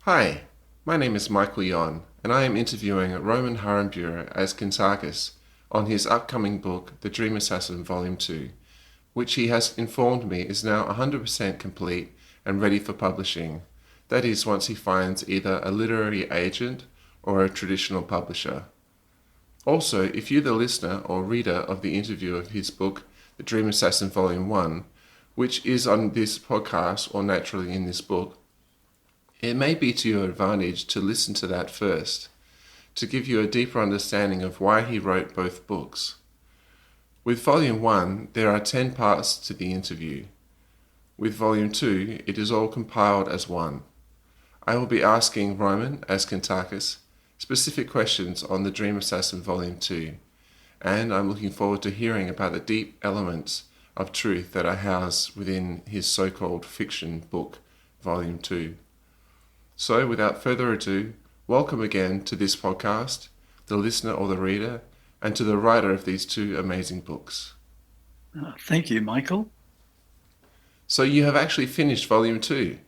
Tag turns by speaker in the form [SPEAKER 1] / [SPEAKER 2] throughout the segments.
[SPEAKER 1] Hi, my name is Michael Yon, and I am interviewing Roman Harambura as Kuntarkis on his upcoming book, The Dream Assassin Volume 2, which he has informed me is now 100% complete and ready for publishing. That is, once he finds either a literary agent or a traditional publisher. Also, if you, the listener or reader of the interview of his book, The Dream Assassin Volume 1, which is on this podcast or naturally in this book, it may be to your advantage to listen to that first, to give you a deeper understanding of why he wrote both books. With Volume 1, there are 10 parts to the interview. With Volume 2, it is all compiled as one. I will be asking Roman, as Kuntarkis, specific questions on The Dream Assassin Volume 2, and I'm looking forward to hearing about the deep elements of truth that are housed within his so-called fiction book, Volume 2. So, without further ado, welcome again to this podcast, the listener or the reader, and to the writer of these two amazing books.
[SPEAKER 2] Thank you, Michael.
[SPEAKER 1] So, you have actually finished Volume 2,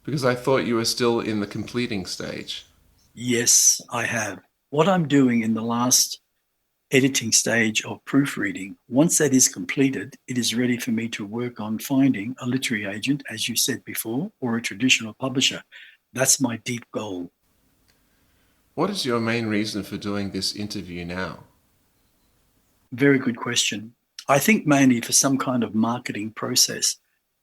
[SPEAKER 1] because I thought you were still in the completing stage.
[SPEAKER 2] Yes, I have. What I'm doing in the last editing stage of proofreading, once that is completed, it is ready for me to work on finding a literary agent, as you said before, or a traditional publisher. That's my deep goal.
[SPEAKER 1] What is your main reason for doing this interview now?
[SPEAKER 2] Very good question. I think mainly for some kind of marketing process.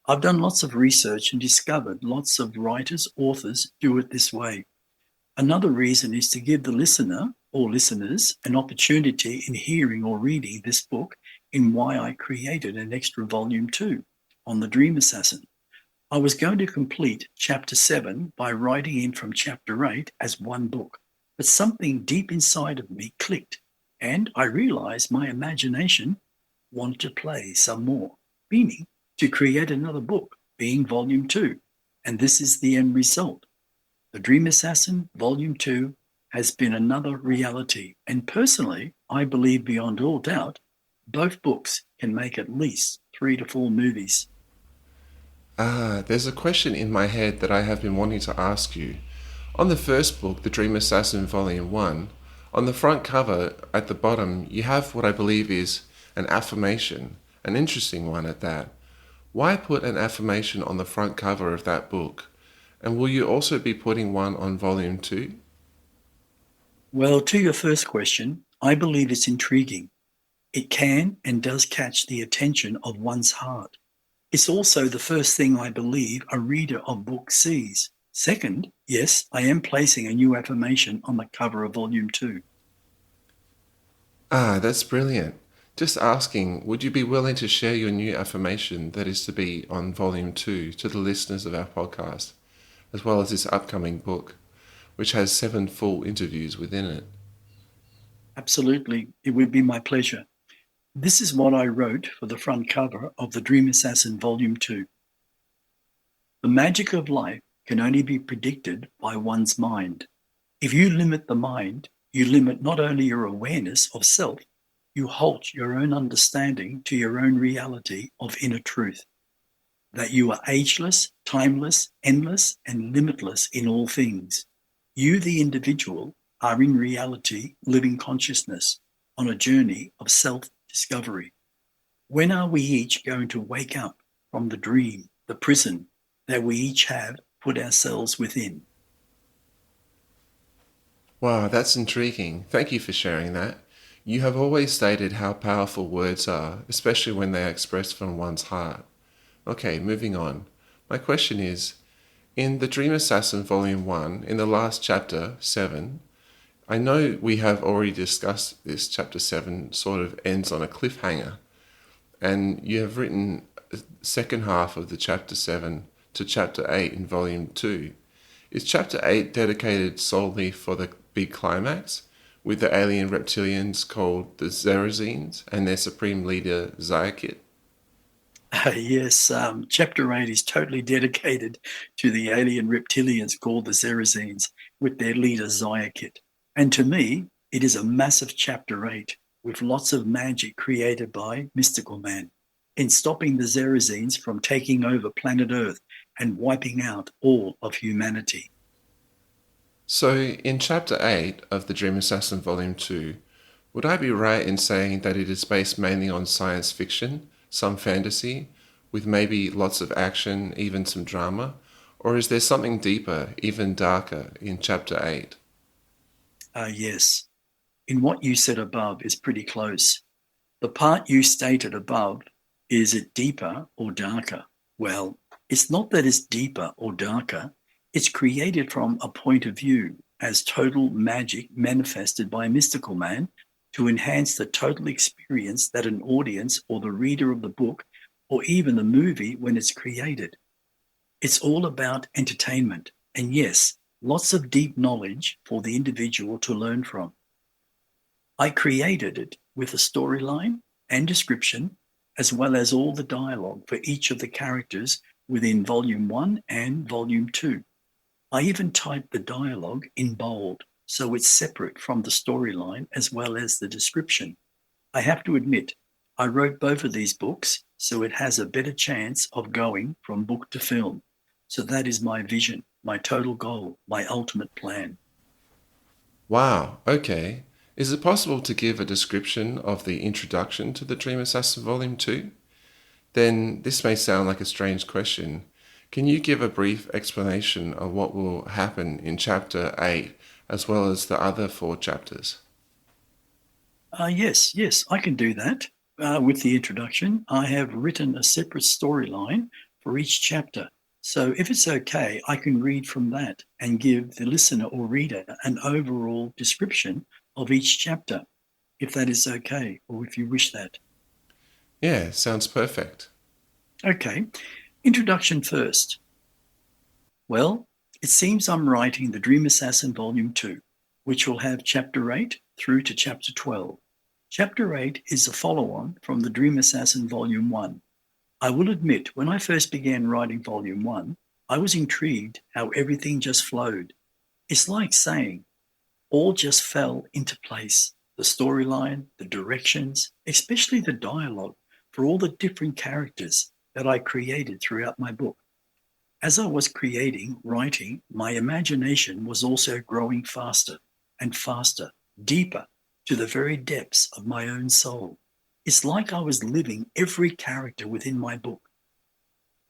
[SPEAKER 2] I've done lots of research and discovered lots of writers, authors do it this way. Another reason is to give the listener or listeners an opportunity in hearing or reading this book in why I created an extra volume 2 on the Dream Assassin. I was going to complete chapter 7 by writing in from chapter 8 as one book, but something deep inside of me clicked and I realized my imagination wanted to play some more, meaning to create another book, being volume 2. And this is the end result. The Dream Assassin, Volume 2, has been another reality. And personally, I believe beyond all doubt, both books can make at least 3 to 4 movies.
[SPEAKER 1] There's a question in my head that I have been wanting to ask you. On the first book, The Dream Assassin Volume 1, on the front cover at the bottom, you have what I believe is an affirmation, an interesting one at that. Why put an affirmation on the front cover of that book? And will you also be putting one on Volume 2?
[SPEAKER 2] Well, to your first question, I believe it's intriguing. It can and does catch the attention of one's heart. It's also the first thing I believe a reader of books sees. Second, yes, I am placing a new affirmation on the cover of Volume 2.
[SPEAKER 1] That's brilliant. Just asking, would you be willing to share your new affirmation that is to be on Volume 2 to the listeners of our podcast, as well as this upcoming book, which has 7 full interviews within it?
[SPEAKER 2] Absolutely, it would be my pleasure. This is what I wrote for the front cover of The Dream Assassin Volume 2. The magic of life can only be predicted by one's mind. If you limit the mind, you limit not only your awareness of self, you halt your own understanding to your own reality of inner truth. That you are ageless, timeless, endless, and limitless in all things. You, the individual, are in reality living consciousness on a journey of self-discovery. When are we each going to wake up from the dream, the prison that we each have put ourselves within?
[SPEAKER 1] Wow, that's intriguing. Thank you for sharing that. You have always stated how powerful words are, especially when they are expressed from one's heart. Okay, moving on. My question is, in The Dream Assassin Volume 1, in the last chapter, 7, I know we have already discussed this. Chapter 7 sort of ends on a cliffhanger, and you have written the second half of the chapter 7 to chapter 8 in volume 2. Is chapter 8 dedicated solely for the big climax, with the alien reptilians called the Zerazines and their supreme leader Zayakit?
[SPEAKER 2] Yes, chapter 8 is totally dedicated to the alien reptilians called the Zerazines with their leader Zayakit. And to me, it is a massive chapter 8 with lots of magic created by Mystical Man in stopping the Zerazines from taking over planet Earth and wiping out all of humanity.
[SPEAKER 1] So, in Chapter 8 of The Dream Assassin Volume 2, would I be right in saying that it is based mainly on science fiction, some fantasy, with maybe lots of action, even some drama? Or is there something deeper, even darker, in Chapter 8?
[SPEAKER 2] Yes, in what you said above is pretty close. The part you stated above, is it deeper or darker? Well, it's not that it's deeper or darker, it's created from a point of view as total magic manifested by a mystical man to enhance the total experience that an audience or the reader of the book or even the movie when it's created. It's all about entertainment and yes, lots of deep knowledge for the individual to learn from. I created it with a storyline and description, as well as all the dialogue for each of the characters within Volume 1 and Volume 2. I even typed the dialogue in bold, so it's separate from the storyline as well as the description. I have to admit, I wrote both of these books, so it has a better chance of going from book to film. So that is my vision, my total goal, my ultimate plan.
[SPEAKER 1] Wow, okay. Is it possible to give a description of the introduction to The Dream Assassin Volume 2? Then this may sound like a strange question. Can you give a brief explanation of what will happen in Chapter 8 as well as the other four chapters?
[SPEAKER 2] Yes, I can do that. With the introduction, I have written a separate storyline for each chapter. So if it's okay, I can read from that and give the listener or reader an overall description of each chapter, if that is okay, or if you wish that.
[SPEAKER 1] Yeah, sounds perfect.
[SPEAKER 2] Okay, introduction first. Well, it seems I'm writing The Dream Assassin Volume 2, which will have Chapter 8 through to Chapter 12. Chapter 8 is a follow-on from The Dream Assassin Volume 1. I will admit, when I first began writing Volume 1, I was intrigued how everything just flowed. It's like saying, all just fell into place. The storyline, the directions, especially the dialogue for all the different characters that I created throughout my book. As I was creating, writing, my imagination was also growing faster and faster, deeper, to the very depths of my own soul. It's like I was living every character within my book.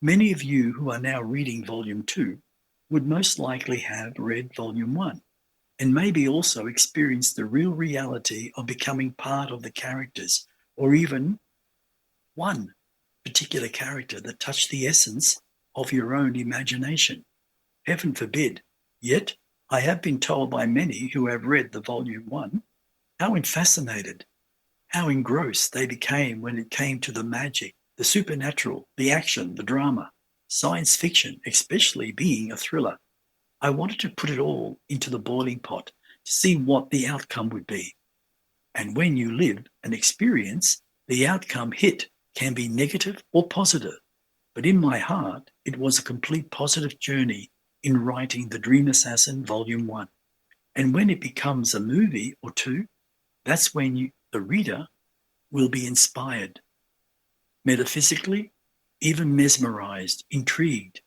[SPEAKER 2] Many of you who are now reading Volume 2 would most likely have read Volume 1 and maybe also experienced the real reality of becoming part of the characters or even one particular character that touched the essence of your own imagination. Heaven forbid. Yet, I have been told by many who have read the Volume 1 how fascinated, how engrossed they became when it came to the magic, the supernatural, the action, the drama, science fiction, especially being a thriller. I wanted to put it all into the boiling pot to see what the outcome would be. And when you live an experience, the outcome hit can be negative or positive. But in my heart, it was a complete positive journey in writing The Dream Assassin Volume 1. And when it becomes a movie or two, that's when the reader, will be inspired, metaphysically, even mesmerized, intrigued.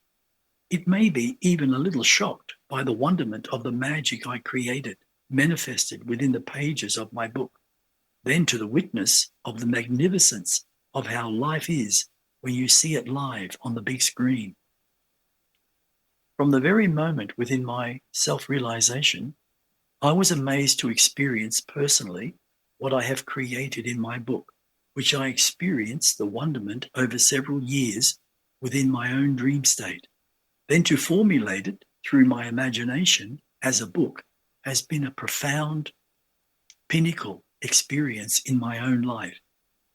[SPEAKER 2] It may be even a little shocked by the wonderment of the magic I created, manifested within the pages of my book, then to the witness of the magnificence of how life is when you see it live on the big screen. From the very moment within my self-realization, I was amazed to experience personally what I have created in my book, which I experienced the wonderment over several years within my own dream state. Then to formulate it through my imagination as a book has been a profound pinnacle experience in my own life.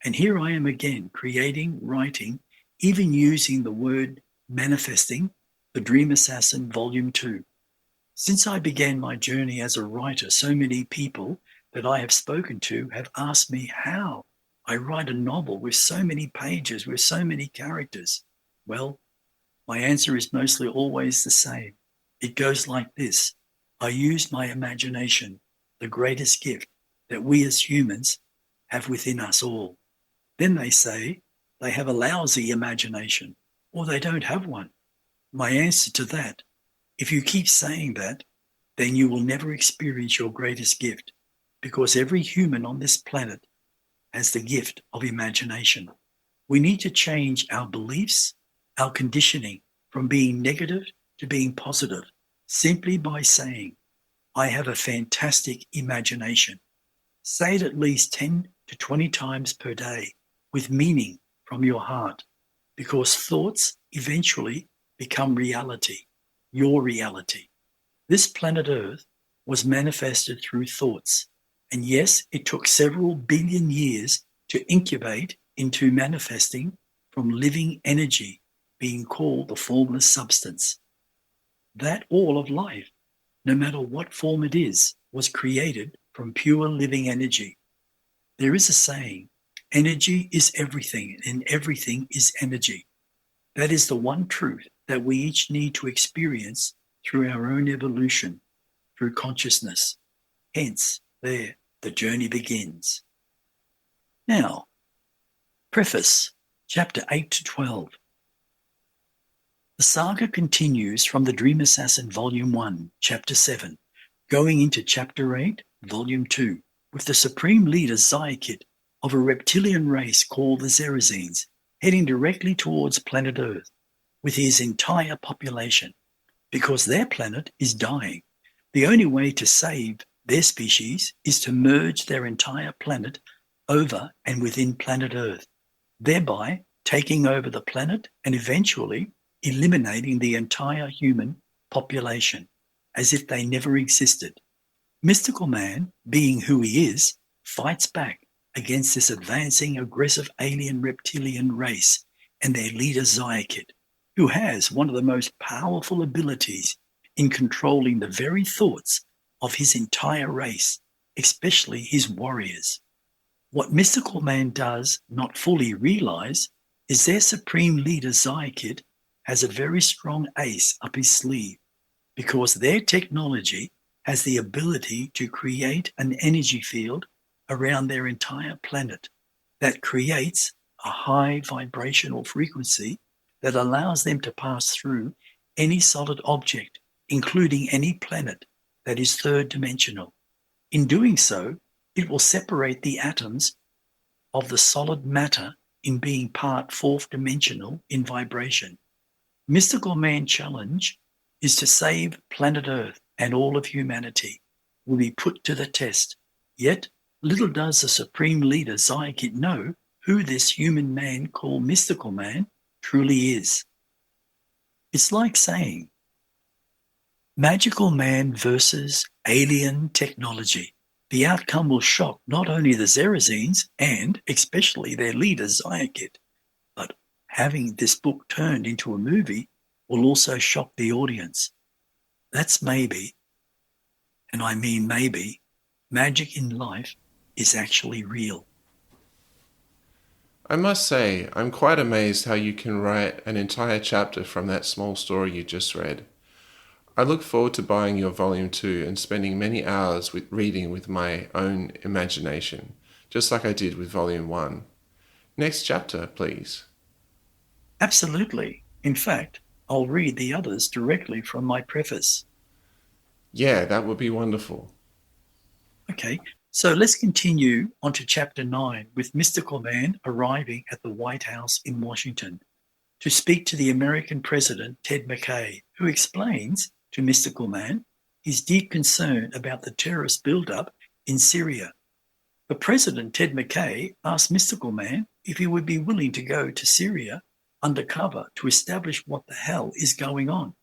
[SPEAKER 2] And here I am again, creating, writing, even using the word manifesting, The Dream Assassin Volume 2. Since I began my journey as a writer, so many people that I have spoken to have asked me how I write a novel with so many pages, with so many characters. Well, my answer is mostly always the same. It goes like this. I use my imagination, the greatest gift that we as humans have within us all. Then they say they have a lousy imagination or they don't have one. My answer to that, if you keep saying that, then you will never experience your greatest gift, because every human on this planet has the gift of imagination. We need to change our beliefs, our conditioning from being negative to being positive, simply by saying, I have a fantastic imagination. Say it at least 10 to 20 times per day with meaning from your heart, because thoughts eventually become reality, your reality. This planet Earth was manifested through thoughts. And yes, it took several billion years to incubate into manifesting from living energy, being called the formless substance. That all of life, no matter what form it is, was created from pure living energy. There is a saying, energy is everything and everything is energy. That is the one truth that we each need to experience through our own evolution, through consciousness. Hence, there, the journey begins. Now, preface, chapter 8 to 12. The saga continues from the Dream Assassin, Volume 1, Chapter 7, going into Chapter 8, Volume 2, with the Supreme Leader Zayakit of a reptilian race called the Zerazines, heading directly towards planet Earth with his entire population, because their planet is dying. The only way to save their species is to merge their entire planet over and within planet Earth, thereby taking over the planet and eventually eliminating the entire human population as if they never existed. Mystical Man, being who he is, fights back against this advancing aggressive alien reptilian race and their leader Zayakit, who has one of the most powerful abilities in controlling the very thoughts of his entire race, especially his warriors. What Mystical Man does not fully realize is their supreme leader Zayakit has a very strong ace up his sleeve, because their technology has the ability to create an energy field around their entire planet that creates a high vibrational frequency that allows them to pass through any solid object, including any planet that is third dimensional. In doing so, it will separate the atoms of the solid matter in being part fourth dimensional in vibration. Mystical Man challenge is to save planet Earth, and all of humanity will be put to the test. Yet, little does the Supreme Leader Zayakit know who this human man called Mystical Man truly is. It's like saying, Magical Man versus alien technology. The outcome will shock not only the Zerazines and especially their leader Zayakit, but having this book turned into a movie will also shock the audience. That's maybe, and I mean maybe, magic in life is actually real.
[SPEAKER 1] I must say, I'm quite amazed how you can write an entire chapter from that small story you just read. I look forward to buying your volume 2 and spending many hours reading with my own imagination, just like I did with volume 1. Next chapter, please.
[SPEAKER 2] Absolutely. In fact, I'll read the others directly from my preface.
[SPEAKER 1] Yeah, that would be wonderful.
[SPEAKER 2] Okay, so let's continue on to Chapter 9 with Mystical Man arriving at the White House in Washington to speak to the American President Ted McKay, who explains to Mystical Man his deep concern about the terrorist buildup in Syria. The President Ted McKay asked Mystical Man if he would be willing to go to Syria undercover to establish what the hell is going on,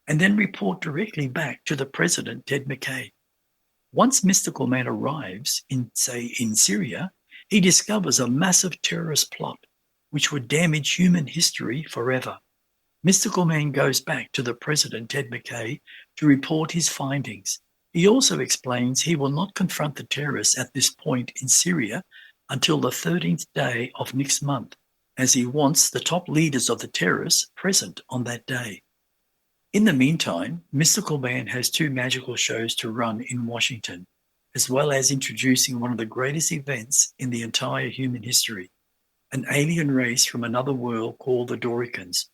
[SPEAKER 2] and then report directly back to the President Ted McKay. Once Mystical Man arrives in Syria, he discovers a massive terrorist plot which would damage human history forever. Mystical Man goes back to the President Ted McKay to report his findings. He also explains he will not confront the terrorists at this point in Syria until the 13th day of next month, as he wants the top leaders of the terrorists present on that day. In the meantime, Mystical Man has 2 magical shows to run in Washington, as well as introducing one of the greatest events in the entire human history, an alien race from another world called the Doricans,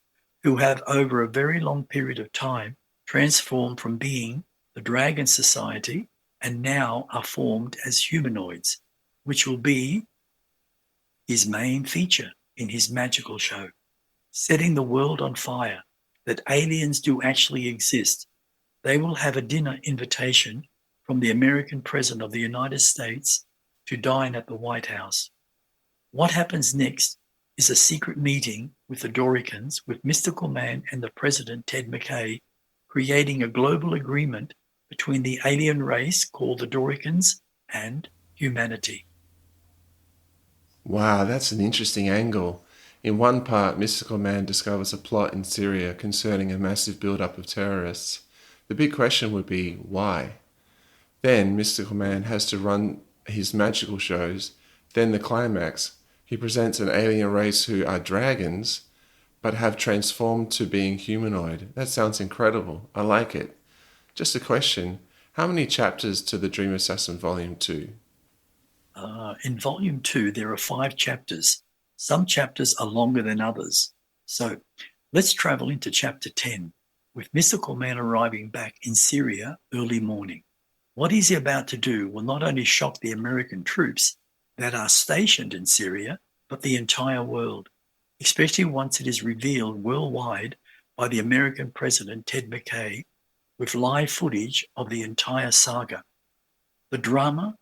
[SPEAKER 2] who have over a very long period of time transformed from being the Dragon Society, and now are formed as humanoids, which will be his main feature in his magical show, setting the world on fire, that aliens do actually exist. They will have a dinner invitation from the American President of the United States to dine at the White House. What happens next is a secret meeting with the Doricans, with Mystical Man and the President Ted McKay creating a global agreement between the alien race called the Doricans and humanity.
[SPEAKER 1] Wow, that's an interesting angle. In one part, Mystical Man discovers a plot in Syria concerning a massive build-up of terrorists. The big question would be, why? Then Mystical Man has to run his magical shows. Then the climax, he presents an alien race who are dragons, but have transformed to being humanoid. That sounds incredible. I like it. Just a question, how many chapters to the Dream Assassin Volume 2?
[SPEAKER 2] In Volume 2, there are 5 chapters. Some chapters are longer than others. So let's travel into Chapter 10, with Mystical Man arriving back in Syria early morning. What he's about to do will not only shock the American troops that are stationed in Syria, but the entire world, especially once it is revealed worldwide by the American President Ted McKay with live footage of the entire saga. The drama,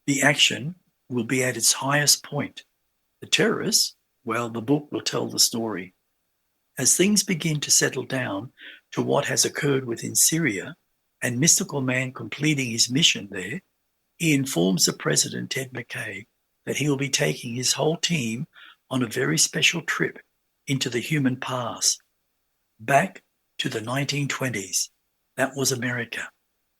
[SPEAKER 2] the action, will be at its highest point. The terrorists, well, the book will tell the story. As things begin to settle down to what has occurred within Syria and Mystical Man completing his mission there, he informs the President Ted McKay that he will be taking his whole team on a very special trip into the human past, back to the 1920s. That was America,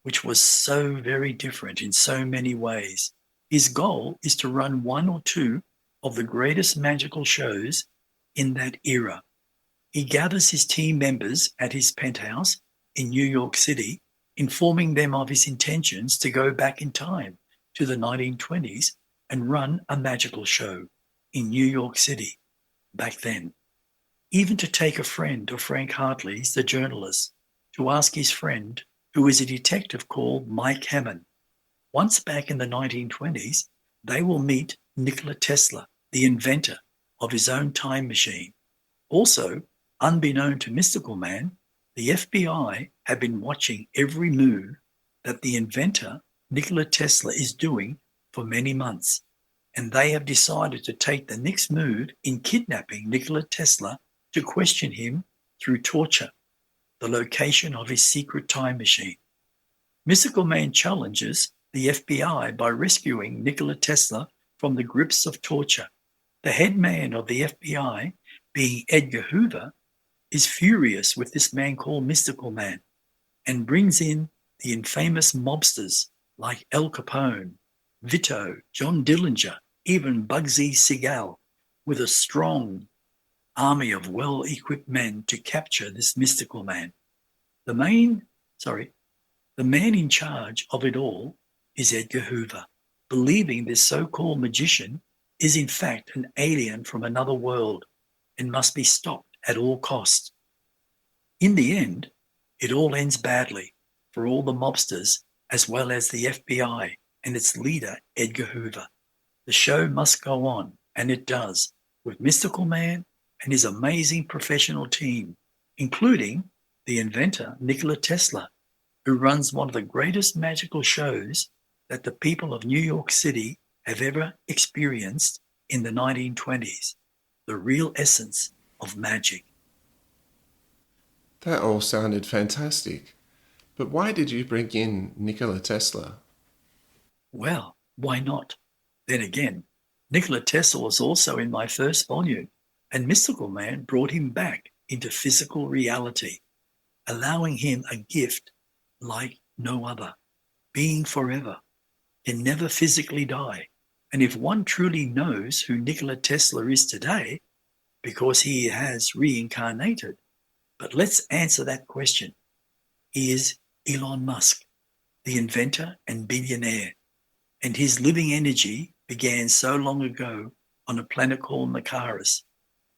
[SPEAKER 2] which was so very different in so many ways. His goal is to run 1 or 2 of the greatest magical shows in that era. He gathers his team members at his penthouse in New York City, informing them of his intentions to go back in time to the 1920s and run a magical show in New York City back then. Even to take a friend of Frank Hartley's, the journalist, to ask his friend, who is a detective called Mike Hammond. Once back in the 1920s, they will meet Nikola Tesla, the inventor of his own time machine. Also, unbeknown to Mystical Man, the FBI have been watching every move that the inventor, Nikola Tesla, is doing for many months, and they have decided to take the next move in kidnapping Nikola Tesla to question him through torture, the location of his secret time machine. Mystical Man challenges the FBI by rescuing Nikola Tesla from the grips of torture. The head man of the FBI, being Edgar Hoover, is furious with this man called Mystical Man and brings in the infamous mobsters like Al Capone, Vito, John Dillinger, even Bugsy Siegel, with a strong army of well-equipped men to capture this Mystical Man. The man in charge of it all is Edgar Hoover, believing this so-called magician is in fact an alien from another world and must be stopped at all costs. In the end, it all ends badly for all the mobsters as well as the FBI and its leader, Edgar Hoover. The show must go on, and it does, with Mystical Man and his amazing professional team, including the inventor, Nikola Tesla, who runs one of the greatest magical shows that the people of New York City have ever experienced in the 1920s, the real essence of magic.
[SPEAKER 1] That all sounded fantastic. But why did you bring in Nikola Tesla?
[SPEAKER 2] Well, why not? Then again, Nikola Tesla was also in my first volume, and Mystical Man brought him back into physical reality, allowing him a gift like no other, being forever, can never physically die. And if one truly knows who Nikola Tesla is today, because he has reincarnated, but let's answer that question. He is Elon Musk, the inventor and billionaire, and his living energy began so long ago on a planet called Macaris.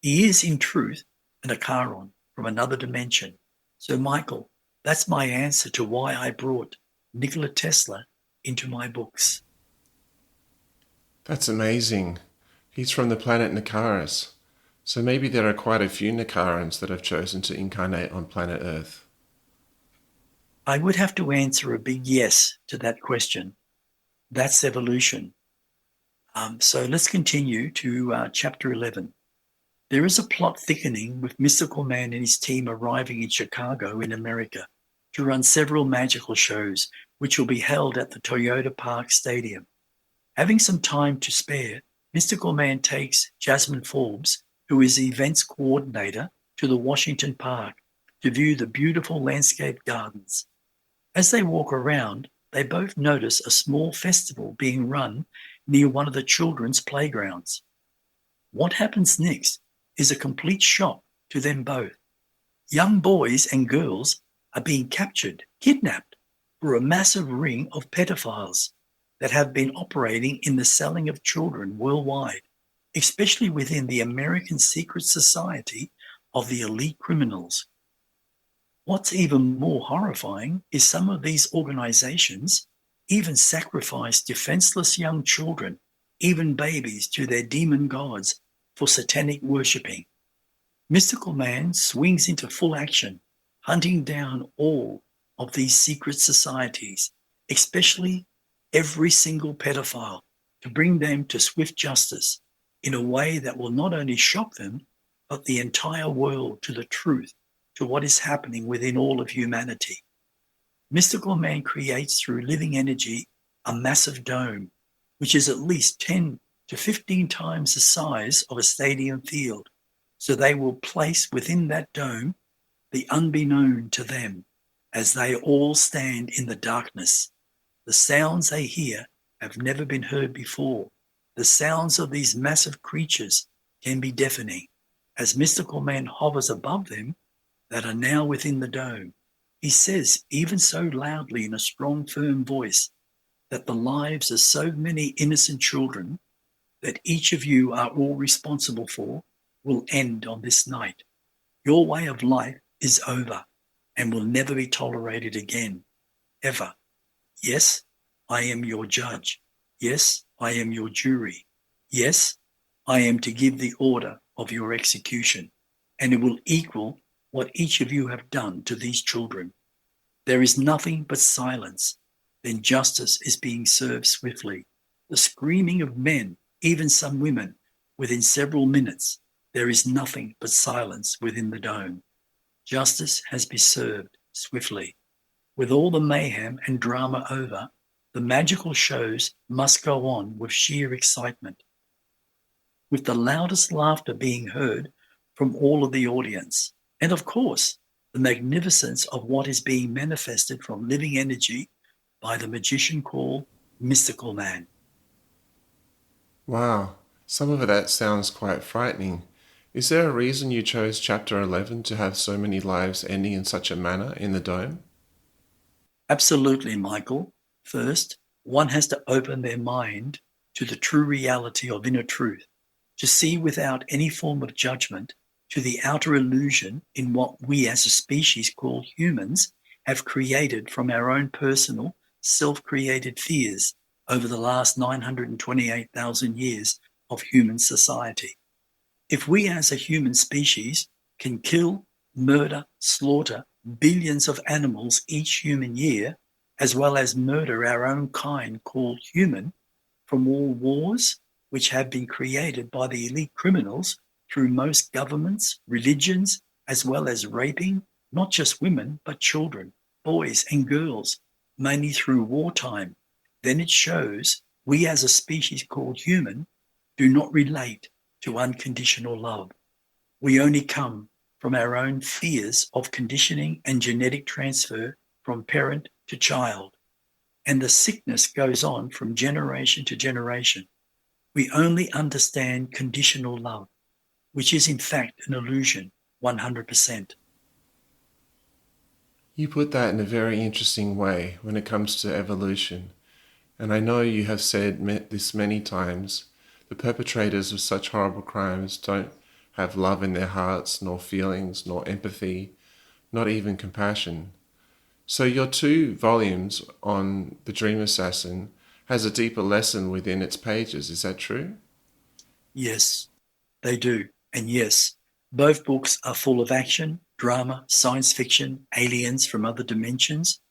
[SPEAKER 2] He is, in truth, an Acharon from another dimension. So, Michael, that's my answer to why I brought Nikola Tesla into my books.
[SPEAKER 1] That's amazing. He's from the planet Nakaris. So maybe there are quite a few Nakarans that have chosen to incarnate on planet Earth.
[SPEAKER 2] I would have to answer a big yes to that question. That's evolution. So let's continue to chapter 11. There is a plot thickening with Mystical Man and his team arriving in Chicago in America to run several magical shows, which will be held at the Toyota Park Stadium. Having some time to spare, Mystical Man takes Jasmine Forbes, who is the events coordinator, to the Washington Park to view the beautiful landscape gardens. As they walk around, they both notice a small festival being run near one of the children's playgrounds. What happens next is a complete shock to them both. Young boys and girls are being captured, kidnapped, for a massive ring of pedophiles that have been operating in the selling of children worldwide, especially within the American secret society of the elite criminals. What's even more horrifying is some of these organizations even sacrifice defenseless young children, even babies, to their demon gods for satanic worshipping. Mystical Man swings into full action, hunting down all of these secret societies, especially every single pedophile, to bring them to swift justice in a way that will not only shock them, but the entire world to the truth, to what is happening within all of humanity. Mystical Man creates through living energy a massive dome, which is at least 10 to 15 times the size of a stadium field. So they will place within that dome the unbeknown to them as they all stand in the darkness. The sounds they hear have never been heard before. The sounds of these massive creatures can be deafening as Mystical Man hovers above them that are now within the dome. He says, even so loudly in a strong, firm voice, that the lives of so many innocent children that each of you are all responsible for will end on this night. Your way of life is over and will never be tolerated again, ever. Yes, I am your judge. Yes, I am your jury. Yes, I am to give the order of your execution, and it will equal what each of you have done to these children. There is nothing but silence. Then justice is being served swiftly. The screaming of men, even some women, within several minutes. There is nothing but silence within the dome. Justice has been served swiftly. With all the mayhem and drama over, the magical shows must go on with sheer excitement, with the loudest laughter being heard from all of the audience. And of course, the magnificence of what is being manifested from living energy by the magician called Mystical Man.
[SPEAKER 1] Wow, some of that sounds quite frightening. Is there a reason you chose chapter 11 to have so many lives ending in such a manner in the dome?
[SPEAKER 2] Absolutely, Michael. First, one has to open their mind to the true reality of inner truth, to see without any form of judgment to the outer illusion in what we as a species called humans have created from our own personal, self-created fears over the last 928,000 years of human society. If we as a human species can kill, murder, slaughter billions of animals each human year, as well as murder our own kind called human, from all wars which have been created by the elite criminals through most governments, religions, as well as raping not just women, but children, boys and girls, mainly through wartime, then it shows we as a species called human do not relate to unconditional love. We only come from our own fears of conditioning and genetic transfer from parent to child. And the sickness goes on from generation to generation. We only understand conditional love, which is in fact an illusion, 100%.
[SPEAKER 1] You put that in a very interesting way when it comes to evolution, and I know you have said this many times. The perpetrators of such horrible crimes don't have love in their hearts, nor feelings, nor empathy, not even compassion. So your 2 volumes on the Dream Assassin has a deeper lesson within its pages, is that true?
[SPEAKER 2] Yes, they do. And yes, both books are full of action, drama, science fiction, aliens from other dimensions.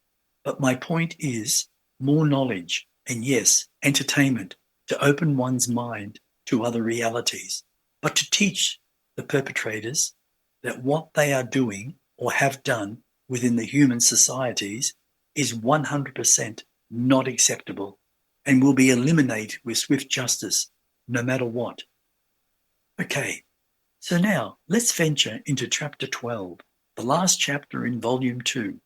[SPEAKER 2] But my point is more knowledge and yes, entertainment to open one's mind to other realities, but to teach the perpetrators that what they are doing or have done within the human societies is 100% not acceptable and will be eliminated with swift justice, no matter what. Okay, so now let's venture into chapter 12, the last chapter in volume 2.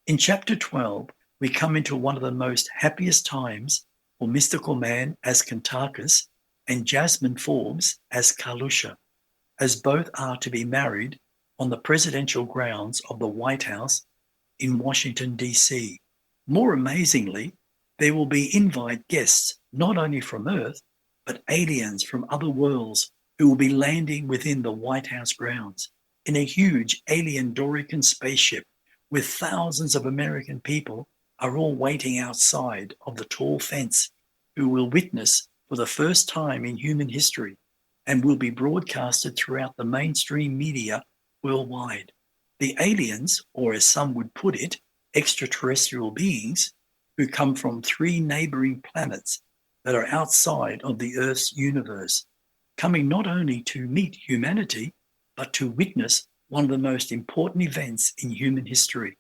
[SPEAKER 2] In chapter 12, we come into one of the most happiest times for Mystical Man as Kuntarkis and Jasmine Forbes as Kalusha, as both are to be married on the presidential grounds of the White House in Washington, D.C. More amazingly, there will be invite guests not only from Earth, but aliens from other worlds who will be landing within the White House grounds in a huge alien Dorican spaceship with thousands of American people are all waiting outside of the tall fence who will witness for the first time in human history and will be broadcasted throughout the mainstream media worldwide. The aliens, or as some would put it, extraterrestrial beings who come from 3 neighboring planets that are outside of the Earth's universe, coming not only to meet humanity, but to witness one of the most important events in human history.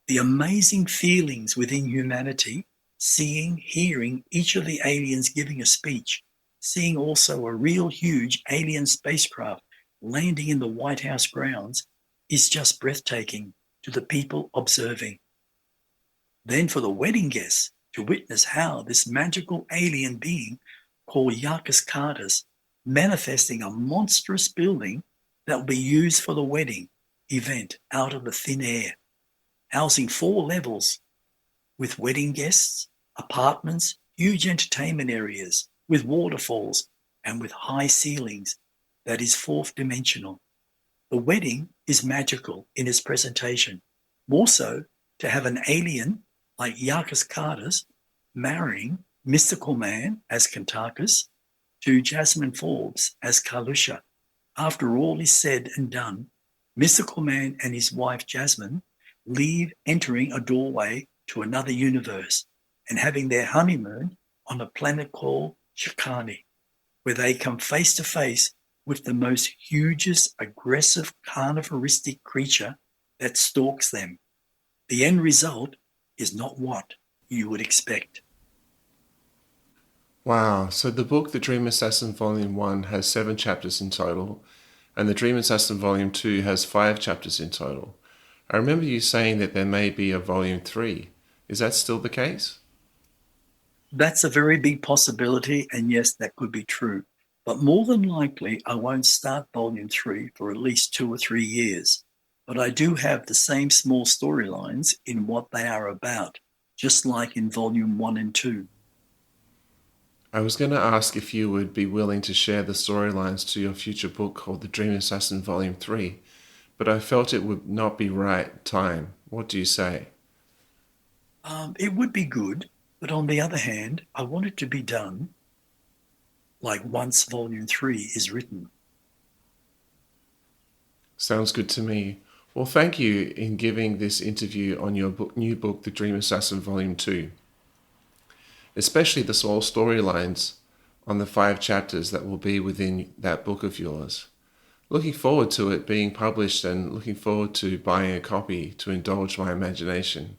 [SPEAKER 2] The amazing feelings within humanity, seeing, hearing each of the aliens giving a speech, seeing also a real huge alien spacecraft landing in the White House grounds is just breathtaking to the people observing. Then for the wedding guests to witness how this magical alien being called Yarkis Cartus manifesting a monstrous building that will be used for the wedding event out of the thin air, housing 4 levels with wedding guests, apartments, huge entertainment areas with waterfalls and with high ceilings that is 4th dimensional. The wedding is magical in its presentation, more so to have an alien like Yarkis Cartus marrying Mystical Man as Kuntarkis to Jasmine Forbes as Kalusha. After all is said and done, Mystical Man and his wife Jasmine leave entering a doorway to another universe and having their honeymoon on a planet called Shikani, where they come face to face with the most hugest, aggressive, carnivoristic creature that stalks them. The end result is not what you would expect.
[SPEAKER 1] Wow, so the book The Dream Assassin Volume 1 has 7 chapters in total, and The Dream Assassin Volume 2 has 5 chapters in total. I remember you saying that there may be a Volume 3. Is that still the case?
[SPEAKER 2] That's a very big possibility, and yes, that could be true. But more than likely, I won't start volume 3 for at least 2 or 3 years. But I do have the same small storylines in what they are about, just like in volume 1 and 2.
[SPEAKER 1] I was going to ask if you would be willing to share the storylines to your future book called The Dream Assassin Volume 3, but I felt it would not be right time. What do you say?
[SPEAKER 2] It would be good, but on the other hand, I want it to be done like once volume 3 is written.
[SPEAKER 1] Sounds good to me. Well, thank you in giving this interview on your new book, The Dream Assassin Volume 2, especially the small storylines on the 5 chapters that will be within that book of yours. Looking forward to it being published and looking forward to buying a copy to indulge my imagination,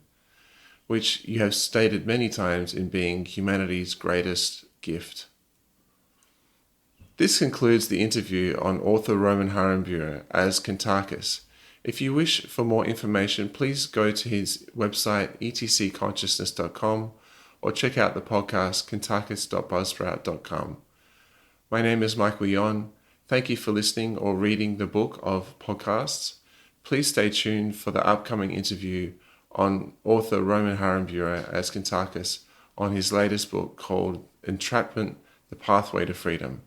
[SPEAKER 1] which you have stated many times in being humanity's greatest gift. This concludes the interview on author Roman Harambura as Kuntarkis. If you wish for more information, please go to his website etcconsciousness.com or check out the podcast kuntarkis.buzzsprout.com. My name is Michael Yon. Thank you for listening or reading the book of podcasts. Please stay tuned for the upcoming interview on author Roman Harambura as Kuntarkis on his latest book called Entrapment, The Pathway to Freedom.